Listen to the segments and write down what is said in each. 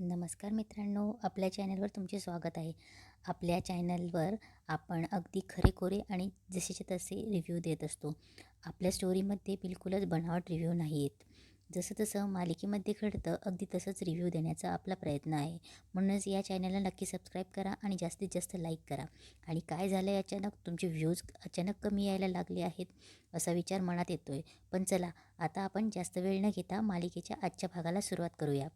नमस्कार मित्रांनो, आपल्या चॅनलवर तुमचे स्वागत आहे. आपल्या चॅनलवर आपण अगदी खरेखुरे आणि जसेच्या तसे रिव्ह्यू देत असतो. आपल्या स्टोरीमध्ये बिलकुलच बनावट रिव्ह्यू नाही आहेत. जसं तसं मालिकेमध्ये घडतं अगदी तसंच रिव्ह्यू देण्याचा आपला प्रयत्न आहे. म्हणूनच या चॅनलला नक्की सबस्क्राईब करा आणि जास्तीत जास्त लाईक करा. आणि काय झालं आहे, अचानक तुमचे व्ह्यूज अचानक कमी यायला लागले आहेत असा विचार मनात येतो आहे. पण चला, आता आपण जास्त वेळ न घेता मालिकेच्या आजच्या भागाला सुरुवात करूया.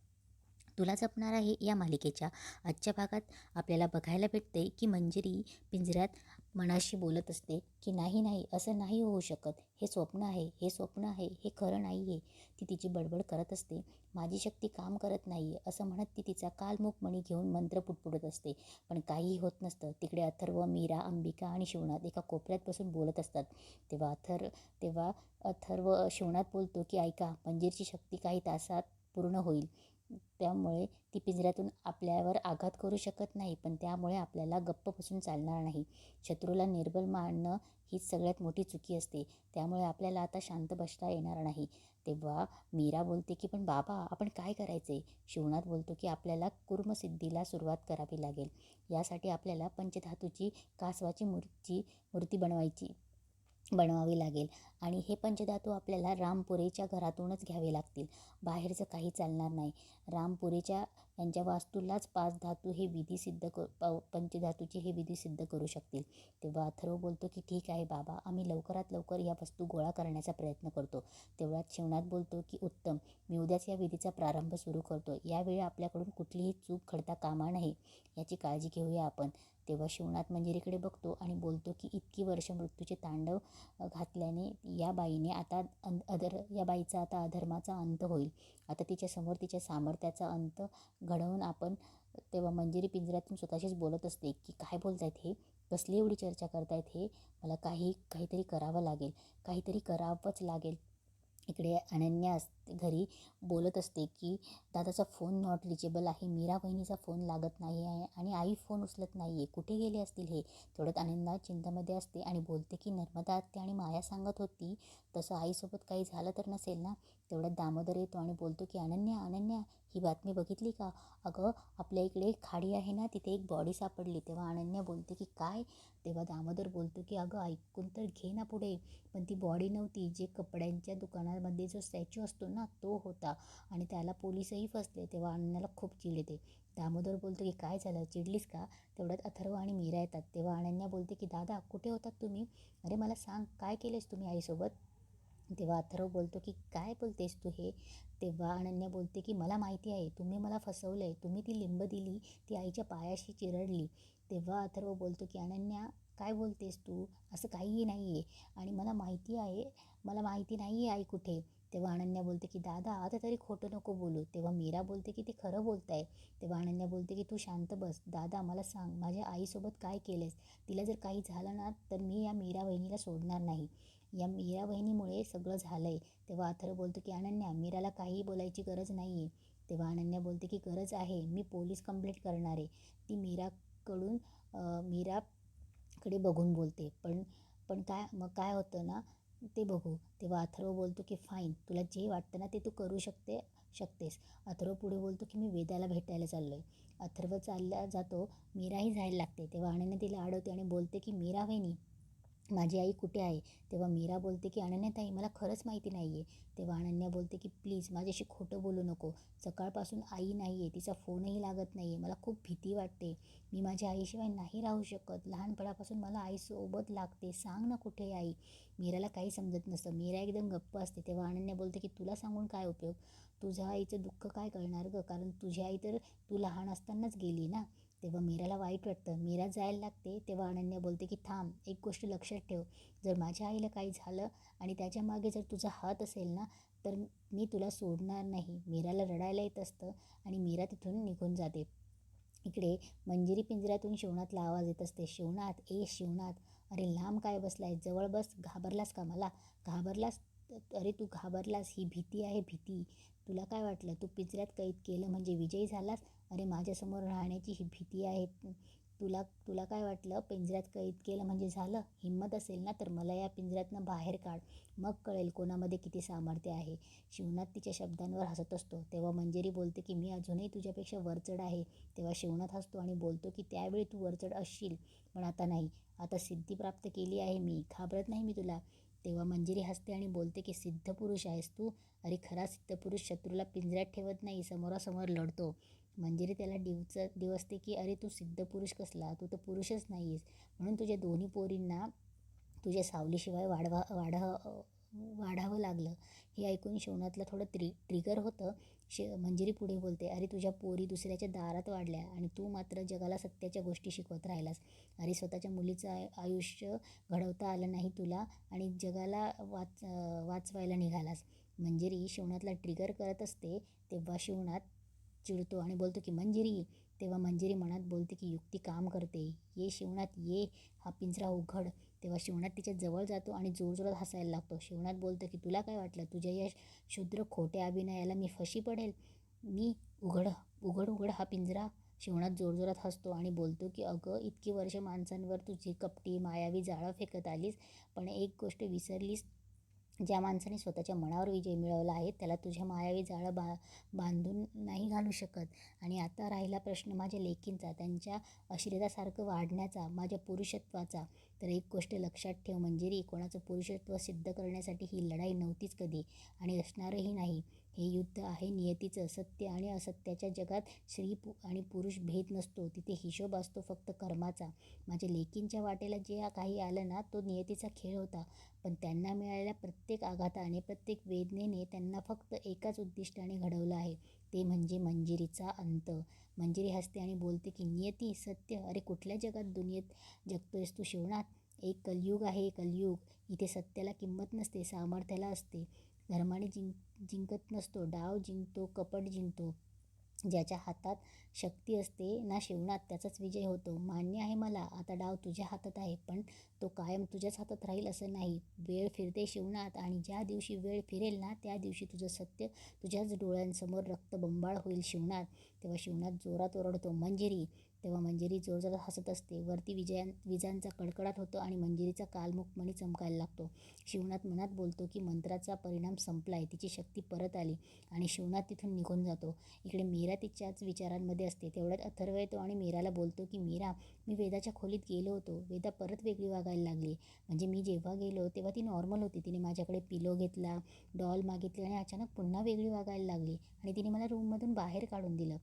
तुला जपणार आहे या मालिकेच्या आजच्या भागात आपल्याला बघायला भेटते की मंजिरी पिंजऱ्यात मनाशी बोलत असते की नाही नाही, असं नाही होऊ शकत, हे स्वप्न आहे, हे स्वप्न आहे, हे खरं नाही आहे. ती तिची बडबड करत असते. माझी शक्ती काम करत नाही आहे असं म्हणत ती तिचा कालमुख मणी घेऊन मंत्र पुटपुटत असते. पण काहीही होत नसतं. तिकडे अथर्व, मीरा, अंबिका आणि शिवनाथ एका कोपऱ्यात बसून बोलत असतात. तेव्हा अथर्व शिवनाथ बोलतो की ऐका, मंजिरीची शक्ती काही तासात पूर्ण होईल. त्यामुळे ती पिंजऱ्यातून आपल्यावर आघात करू शकत नाही, पण त्यामुळे आपल्याला गप्प बसून चालणार नाही. शत्रूला निर्बल मानणं हीच सगळ्यात मोठी चुकी असते. त्यामुळे आपल्याला आता शांत बसता येणार नाही. तेव्हा मीरा बोलते की पण बाबा, आपण काय करायचे? शिवनाथ बोलतो की आपल्याला कुर्मसिद्धीला सुरुवात करावी लागेल. यासाठी आपल्याला पंचधातूची कासवाची मूर्ती बनवावी लागेल आणि हे पंचधातू आपल्याला रामपुरेच्या घरातूनच घ्यावे लागतील. बाहेरचं काही चालणार नाही. रामपुरेच्या यांच्या वास्तूलाच पाच धातू हे विधी सिद्ध पंचधातूचे हे विधी सिद्ध करू शकतील. तेव्हा अथर्व बोलतो की ठीक आहे बाबा, आम्ही लवकरात लवकर या वस्तू गोळा करण्याचा प्रयत्न करतो. तेवढ्यात शिवनाथ बोलतो की उत्तम, मी उद्याच या विधीचा प्रारंभ सुरू करतो. यावेळी आपल्याकडून कुठलीही चूक घडता कामा नये याची काळजी घेऊया आपण. तेव्हा शिवनाथ मंजिरीकडे बघतो आणि बोलतो की इतकी वर्ष मृत्यूचे तांडव घातल्याने या बाईचा आता अधर्माचा अंत होईल. आता तिच्यासमोर तिच्या सामर्थ्याचा अंत घडवून आपण. तेव्हा मंजिरी पिंजऱ्यातून स्वतःशीच बोलत असते की काय बोलतायत हे, कसली एवढी चर्चा करतायत हे, मला काहीतरी करावं लागेल, काहीतरी करावंच लागेल. इकडे अनन्या घरी बोलत असते की दादाचा फोन नॉट रिचेबल आहे, मीरा बहिणीचा फोन लागत नाही आहे आणि आई फोन उचलत नाही आहे, कुठे गेले असतील हे. तेवढ्यात अनन्या चिंतामध्ये असते आणि बोलते की नर्मदा आत्या आणि माया सांगत होती तसं आईसोबत काही झालं तर नसेल ना. तेवढ्यात दामोदर येतो आणि बोलतो की अनन्या अनन्या, ही बातमी बघितली का? अगं, आपल्या इकडे खाडी आहे ना, तिथे एक बॉडी सापडली. तेव्हा अनन्या बोलते की काय? तेव्हा दामोदर बोलतो की अगं ऐकून तर घे ना पुढे. पण ती बॉडी नव्हती, जे कपड्यांच्या दुकानामध्ये जो स्टॅच्यू असतो ना तो होता आणि त्याला पोलिसही फसले. तेव्हा अनन्याला खूप चिड येते. दामोदर बोलतो की काय झालं, चिडलीस का? तेवढ्यात अथर्व आणि मीरा येतात. तेव्हा अनन्या बोलते की दादा कुठे होतात तुम्ही? अरे मला सांग, काय केलेस तुम्ही आईसोबत? तेव्हा अथर्व बोलतो की काय बोलतेस तू हे? तेव्हा अनन्या बोलते की मला माहिती आहे, तुम्ही मला फसवलं आहे, तुम्ही ती लिंब दिली, ती आईच्या पायाशी चिरडली. तेव्हा अथर्व बोलतो की अनन्या काय बोलतेस तू? असं काहीही नाही आहे आणि मला माहिती नाही आहे आई कुठे. तेव्हा अनन्या बोलते की दादा आता तरी खोटं नको बोलू. तेव्हा मीरा बोलते की ते खरं बोलताय. तेव्हा अनन्या बोलते की तू शांत बस. दादा मला सांग, माझ्या आईसोबत काय केलेस? तिला जर काही झालं ना तर मी या मीरा बहिणीला सोडणार नाही. या मीरा बहिणीमुळे सगळं झालं आहे. तेव्हा अथर्व बोलतो की अनन्या, मीराला काहीही बोलायची गरज नाही आहे. तेव्हा अनन्या बोलते की गरज आहे, मी पोलीस कंप्लेंट करणार आहे. ती मीराकडे बघून बोलते. पण काय होतं ना ते बघू. तेव्हा अथर्व बोलतो की फाईन, तुला जे वाटतं ना ते तू करू शकतेस. अथर्व पुढे बोलतो की मी वेदाला भेटायला चाललो आहे. अथर्व चालला जातो, मीराही जायला लागते. तेव्हा अनन्या तिला अडवते आणि बोलते की मीरा वहिनी, माझी आई कुठे आहे? तेव्हा मीरा बोलते की अनन्याताई, मला खरंच माहिती नाही आहे. तेव्हा अनन्या बोलते की प्लीज माझ्याशी खोटं बोलू नको. सकाळपासून आई नाही आहे, तिचा फोनही लागत नाही आहे, मला खूप भीती वाटते. मी माझ्या आईशिवाय नाही राहू शकत. लहानपणापासून मला आईसोबत लागते. सांग ना कुठे आहे आई? मीराला काही समजत नसतं. मीरा एकदम गप्प असते. तेव्हा अनन्या बोलते की तुला सांगून काय उपयोग? तुझ्या आईचं दुःख काय कळणार गं, कारण तुझी आई तर तू लहान असतानाच गेली ना. तेव्हा मीराला वाईट वाटतं. मीरा जायला लागते. तेव्हा अनन्या बोलते की थांब, एक गोष्ट लक्षात ठेव, जर माझ्या आईला काही झालं आणि त्याच्यामागे जर तुझा हात असेल ना तर मी तुला सोडणार नाही. मीराला रडायला येत असतं आणि मीरा तिथून निघून जाते. इकडे मंजिरी पिंजऱ्यातून शिवनाथला आवाज येत असते. शिवनाथ, ए शिवनाथ, अरे लांब काय बसलाय, जवळ बस. घाबरलास का मला? घाबरलास? अरे तू घाबरलास, ही भीती आहे भीती. तुला काय वाटलं, तू पिंजऱ्यात कैद केलं म्हणजे विजयी झालास? अरे माझ्यासमोर राहण्याची ही भीती आहे. तुला तुला काय वाटलं पिंजऱ्यात कैद केलं म्हणजे झालं? हिंमत असेल ना तर मला या पिंजऱ्यातनं बाहेर काढ, मग कळेल कोणामध्ये किती सामर्थ्य आहे. शिवनाथ तिच्या शब्दांवर हसत असतो. तेव्हा मंजिरी बोलते की मी अजूनही तुझ्यापेक्षा वरचढ आहे. तेव्हा शिवनाथ हसतो आणि बोलतो की त्यावेळी तू वरचढ असशील, पण आता नाही. आता सिद्धी प्राप्त केली आहे मी, घाबरत नाही मी तुला. तेव्हा मंजिरी हसते आणि बोलते की सिद्ध पुरुष आहेस तू. अरे खरा सिद्ध पुरुष शत्रूला पिंजऱ्यात ठेवत नाही, समोरासमोर लढतो. मंजिरी त्याला डिवचते की अरे तू सिद्ध पुरुष कसला, तू तर पुरुषच नाहीस. म्हणून तुझ्या दोन्ही पोरींना तुझ्या सावलीशिवाय वाढावं लागलं. हे ऐकून शिवनाथला थोडं ट्रिगर होतं. मंजिरी पुढे बोलते, अरे तुझ्या पोरी दुसऱ्याच्या दारात वाढल्या आणि तू मात्र जगाला सत्याच्या गोष्टी शिकवत राहिलास. अरे स्वतःच्या मुलीचं आयुष्य घडवता आलं नाही तुला आणि जगाला वाचवायला निघालास. मंजिरी शिवनाथला ट्रिगर करत असते. तेव्हा शिवनाथ चिडतो आणि बोलतो की मंजिरी. तेव्हा मंजिरी मनात बोलते की युक्ती काम करते. ये शिवनाथ ये, हा पिंजरा उघड. तेव्हा शिवनाथ तिच्या जवळ जातो आणि जोरजोरात हसायला लागतो. शिवनाथ बोलतो की तुला काय वाटलं तुझ्या या क्षुद्र खोट्या अभिनयाला मी फशी पडेल? मी उघड उघड उघड हा पिंजरा. शिवनाथ जोरजोरात हसतो आणि बोलतो की अगं इतकी वर्ष माणसांवर तुझी कपटी मायावी जाळं फेकत आलीस, पण एक गोष्ट विसरलीस. ज्या माणसाने स्वतःच्या मनावर विजय मिळवला आहे त्याला तुझ्या मायावी जाळं बांधून नाही घालू शकत. आणि आता राहिला प्रश्न माझ्या लेकींचा, त्यांच्या अश्रितासारखं वाढण्याचा, माझ्या पुरुषत्वाचा. तर एक गोष्ट लक्षात ठेव मंजिरी, कोणाचं पुरुषत्व सिद्ध करण्यासाठी ही लढाई नव्हतीच कधी आणि असणारही नाही. हे युद्ध आहे नियतीचं. सत्य आणि असत्याच्या जगात आणि पुरुष भेद नसतो. तिथे हिशोब असतो फक्त कर्माचा. माझ्या लेकींच्या वाटेला जे काही आलं ना तो नियतीचा खेळ होता, पण त्यांना मिळालेल्या प्रत्येक आघाताने प्रत्येक वेदनेने त्यांना फक्त एकाच उद्दिष्टाने घडवलं आहे, ते म्हणजे मंजिरीचा अंत. मंजिरी हसते आणि बोलते की नियती, सत्य, अरे कुठल्या जगात दुनियेत जगतोयस तू शिवनाथ? एक कलयुग आहे, कलयुग. इथे सत्याला किंमत नसते, सामर्थ्याला असते. धर्माने जिंकत नसतो, डाव जिंकतो, कपट जिंकतो. ज्याच्या हातात शक्ती असते ना शिवनाथ, त्याचाच विजय होतो. मान्य आहे मला, आता डाव तुझ्या हातात आहे, पण तो कायम तुझ्याच हातात राहील असं नाही. वेळ फिरते शिवनाथ आणि ज्या दिवशी वेळ फिरेल ना त्या दिवशी तुझं सत्य तुझ्याच डोळ्यांसमोर रक्तबंबाळ होईल शिवनाथ. तेव्हा शिवनाथ जोरात ओरडतो मंजिरी. तेव्हा मंजिरी जोरजोरात हसत असते. वरती विजांचा कडकडाट होतो आणि मंजिरीचा कालमुखमणी चमकायला लागतो. शिवनाथ मनात बोलतो की मंत्राचा परिणाम संपलाय, तिची शक्ती परत आली आणि शिवनाथ तिथून निघून जातो. इकडे मीरा तिच्याच विचारांमध्ये असते. तेवढ्यात अथर्व येतो आणि मीराला बोलतो की मीरा, मी वेदाच्या खोलीत गेलो होतो. वेदा परत वेगळी वागायला लागली. म्हणजे मी जेव्हा गेलो तेव्हा ती नॉर्मल होती. तिने माझ्याकडे पिलो घेतला, डॉल मागितली आणि अचानक पुन्हा वेगळी वागायला लागली आणि तिने मला रूममधून बाहेर काढून दिलं.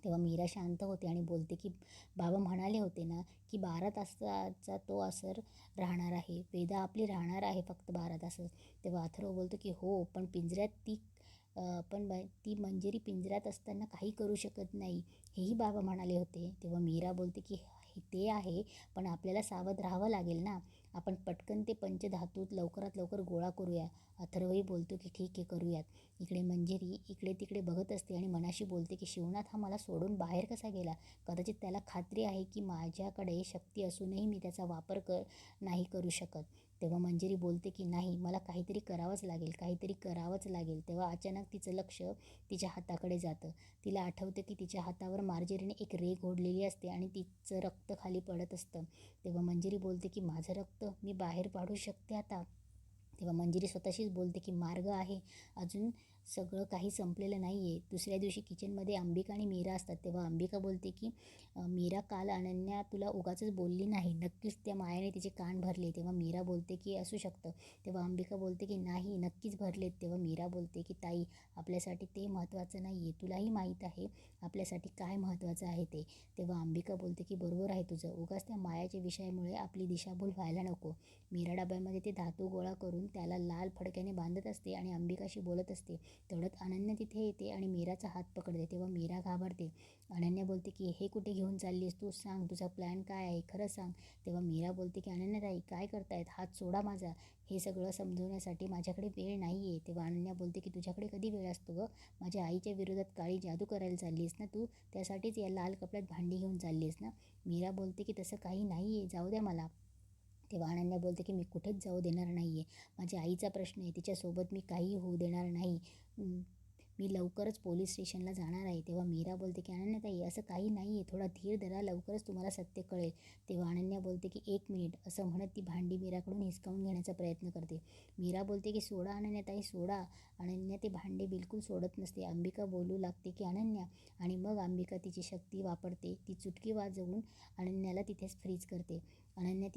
तेव्हा मीरा शांत होते आणि बोलते की बाबा म्हणाले होते ना की 12 तासाचा तो असर राहणार आहे. वेदा आपली राहणार आहे फक्त 12 तासच. तेव्हा अथर्व बोलतो की हो, पण ती मंजिरी पिंजऱ्यात असताना काही करू शकत नाही, हेही बाबा म्हणाले होते. तेव्हा मीरा बोलते की ते आहे, पण आपल्याला सावध राहावं लागेल ना. आपण पटकन ते पंचधातू लवकरात लवकर गोळा करूया. अथर्वही बोलतो की ठीक आहे, करूयात. इकडे मंजिरी इकडे तिकडे बघत असते आणि मनाशी बोलते की शिवनाथ हा मला सोडून बाहेर कसा गेला? कदाचित त्याला खात्री आहे की माझ्याकडे शक्ती असूनही मी त्याचा वापर नाही करू शकत. तेव्हा मंजिरी बोलते की नाही, मला काहीतरी करावंच लागेल, काहीतरी करावंच लागेल. तेव्हा अचानक तिचं लक्ष तिच्या हाताकडे जातं. तिला आठवतं की तिच्या हातावर मार्जेरीने एक रेघ ओढलेली असते आणि तिचं रक्त खाली पडत असतं. तेव्हा मंजिरी बोलते की माझं रक्त मी बाहेर पाडू शकते आता. तेव्हा मंजिरी स्वतःशीच बोलते की मार्ग आहे, अजून सगळं काही संपलेलं नाही आहे. दुसऱ्या दिवशी किचनमध्ये अंबिका आणि मीरा असतात. तेव्हा अंबिका बोलते की मीरा, काल अनन्या तुला उगाचच बोलली नाही, नक्कीच त्या मायाने तिचे कान भरले. तेव्हा मीरा बोलते की असू शकतं. तेव्हा अंबिका बोलते की नाही, नक्कीच भरलेत. तेव्हा मीरा बोलते की ताई, आपल्यासाठी ते महत्त्वाचं नाही आहे, तुलाही माहीत आहे आपल्यासाठी काय महत्त्वाचं आहे ते. तेव्हा अंबिका बोलते की बरोबर आहे तुझं, उगाच त्या मायाच्या विषयामुळे आपली दिशाभूल व्हायला नको. मीरा डब्यामध्ये ते धातू गोळा करून त्याला लाल फडक्याने बांधत असते आणि अंबिकाशी बोलत असते. तेवढ्यात अनन्या तिथे येते आणि मीराचा हात पकडते. तेव्हा मीरा घाबरते. अनन्या बोलते की हे कुठे घेऊन चाललीस तू, सांग तुझा प्लॅन काय आहे, खरं सांग. तेव्हा मीरा बोलते की अनन्याताई काय करतायत, हात सोडा माझा, हे सगळं समजवण्यासाठी माझ्याकडे वेळ नाही आहे. तेव्हा अनन्या बोलते की तुझ्याकडे कधी वेळ असतो गं, माझ्या आईच्या विरोधात काळी जादू करायला चाललीस ना तू, त्यासाठीच या लाल कपड्यात भांडी घेऊन चाललीस ना. मीरा बोलते की तसं काही नाही आहे, जाऊ द्या मला. तेव्हा अनन्या बोलते की मी कुठेच जाऊ देणार नाही आहे, माझ्या आईचा प्रश्न आहे, तिच्यासोबत मी काही होऊ देणार नाही. मी लवकरच पोलीस स्टेशनला जाणार आहे. तेव्हा मीरा बोलते की अनन्याताई असं काही नाही आहे, थोडा धीर धरा, लवकरच तुम्हाला सत्य कळेल. तेव्हा अनन्या बोलते की 1 मिनिट असं म्हणत ती भांडी मीराकडून हिसकावून घेण्याचा प्रयत्न करते. मीरा बोलते की सोडा अनन्याताई सोडा. अनन्या ते भांडे बिलकुल सोडत नसते. अंबिका बोलू लागते की अनन्या, आणि मग अंबिका तिची शक्ती वापरते. ती चुटकी वाजवून अनन्याला तिथेच फ्रीज करते. अनन्या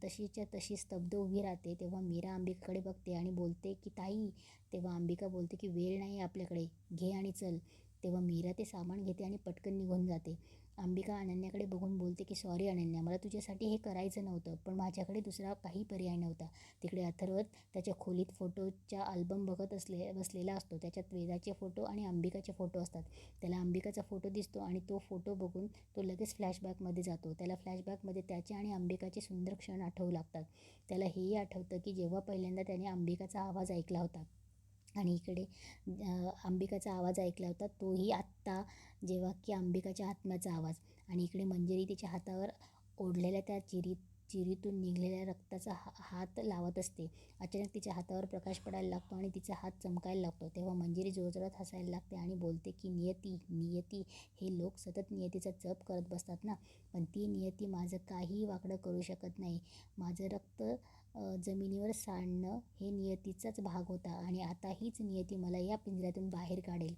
तशीच्या तशी स्तब्ध उभी राहते. तेव्हा मीरा अंबिकाकडे बघते आणि बोलते की ताई. तेव्हा अंबिका बोलते की वेळ नाही आपल्याकडे, घे आणि चल. तेव्हा मीरा ते सामान घेते आणि पटकन निघून जाते. अंबिका अनन्याकडे बघून बोलते की सॉरी अनन्या, मला तुझ्यासाठी हे करायचं नव्हतं, पण माझ्याकडे दुसरा काही पर्याय नव्हता. तिकडे अथर्व त्याच्या खोलीत फोटोच्या अल्बम बघत बसलेला असतो. त्याच्यात वेदाचे फोटो आणि अंबिकाचे फोटो असतात. त्याला अंबिकाचा फोटो दिसतो आणि तो फोटो बघून तो लगेच फ्लॅशबॅकमध्ये जातो. त्याला फ्लॅशबॅकमध्ये त्याचे आणि अंबिकाचे सुंदर क्षण आठवू लागतात. त्याला हेही आठवतं की जेव्हा पहिल्यांदा त्याने अंबिकाचा आवाज ऐकला होता, आणि इकडे अंबिकाचा आवाज ऐकला होता तोही आत्ता, जेव्हा की अंबिकाच्या आत्म्याचा आवाज. आणि इकडे मंजिरी तिच्या हातावर ओढलेल्या त्या चिरीतून निघलेल्या रक्ताचा हात लावत असते. अचानक तिच्या हातावर प्रकाश पडायला लागतो आणि तिचा हात चमकायला लागतो. तेव्हा मंजिरी जोरजोरात हसायला लागते आणि बोलते की नियती नियती, हे लोक सतत नियतीचा जप करत बसतात ना, पण ती नियती माझं काहीही वाकडं करू शकत नाही. माझं रक्त जमिनीवर सांडणं हे नियतीचाच भाग होता, आणि आता हीच नियती मला या पिंजऱ्यातून बाहेर काढेल.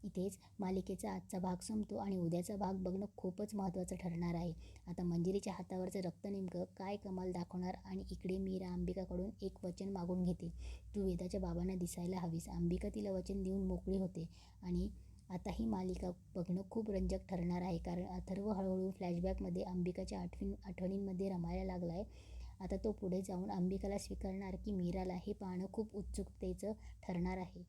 इथेच मालिकेचा आजचा भाग संपतो आणि उद्याचा भाग बघणं खूपच महत्त्वाचं ठरणार आहे. आता मंजिरीच्या हातावरचं रक्त नेमकं काय कमाल दाखवणार. आणि इकडे मीरा अंबिकाकडून एक वचन मागून घेते. तू वेदाच्या बाबांना दिसायला हवीस. अंबिका तिला वचन देऊन मोकळी होते. आणि आता ही मालिका बघणं खूप रंजक ठरणार आहे, कारण अथर्व हळूहळू फ्लॅशबॅकमध्ये अंबिकाच्या आठवणींमध्ये रमायला लागला आहे. आता तो पुढे जाऊन अंबिकाला स्वीकारणार की मीराला, हे पाहणं खूप उत्सुकतेचं ठरणार आहे.